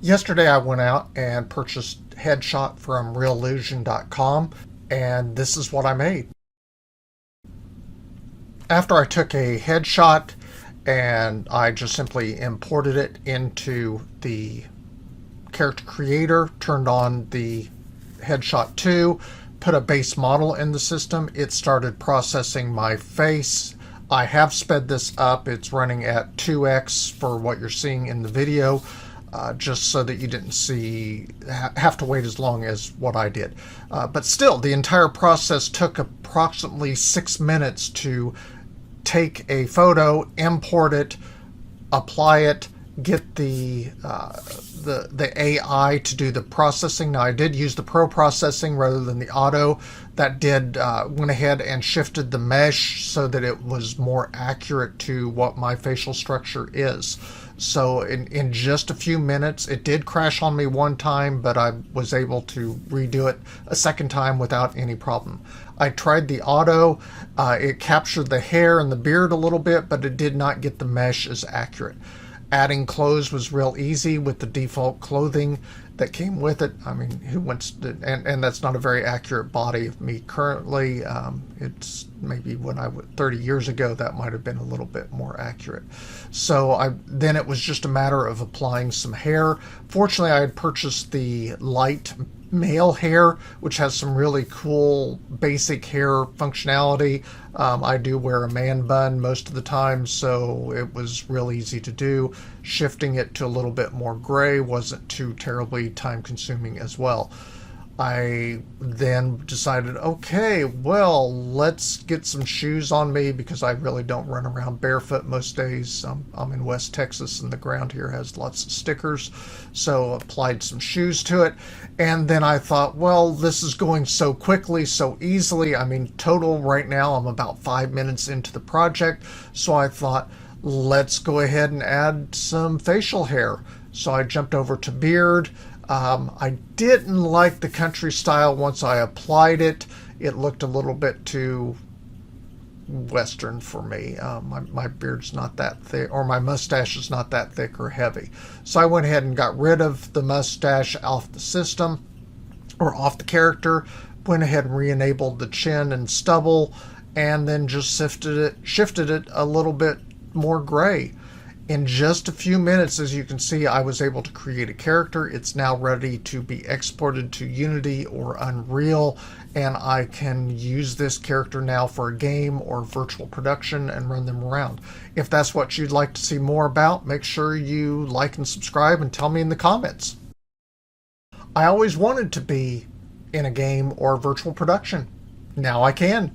Yesterday I went out and purchased Headshot from Reallusion.com, and this is what I made. After I took a headshot and I just simply imported it into the Character Creator, turned on the Headshot2, put a base model in the system, it started processing my face. I have sped this up. It's running at 2x for what you're seeing in the video. Just so that you didn't have to wait as long as what I did. But still, the entire process took approximately 6 minutes to take a photo, import it, apply it, get the AI to do the processing. Now, I did use the pro processing rather than the auto. That went ahead and shifted the mesh so that it was more accurate to what my facial structure is. So in just a few minutes, it did crash on me one time, but I was able to redo it a second time without any problem. I tried the auto. It captured the hair and the beard a little bit, but it did not get the mesh as accurate. Adding clothes was real easy with the default clothing that came with it. I mean, who wants to, and that's not a very accurate body of me currently. It's maybe when 30 years ago, that might have been a little bit more accurate. So then it was just a matter of applying some hair. Fortunately, I had purchased the light male hair, which has some really cool basic hair functionality. I do wear a man bun most of the time, so it was real easy to do. Shifting it to a little bit more gray wasn't too terribly time consuming as well. I then decided, okay, well, let's get some shoes on me because I really don't run around barefoot most days. I'm in West Texas and the ground here has lots of stickers. So applied some shoes to it. And then I thought, well, this is going so quickly, so easily. I mean, total right now, I'm about 5 minutes into the project. So I thought, let's go ahead and add some facial hair. So I jumped over to beard. I didn't like the country style once I applied it. It looked a little bit too Western for me. My beard's not that thick, or my mustache is not that thick or heavy. So I went ahead and got rid of the mustache off the system, or off the character, went ahead and re-enabled the chin and stubble, and then just shifted it a little bit more gray. In just a few minutes, as you can see, I was able to create a character. It's now ready to be exported to Unity or Unreal, and I can use this character now for a game or virtual production and run them around. If that's what you'd like to see more about, make sure you like and subscribe and tell me in the comments. I always wanted to be in a game or virtual production. Now I can.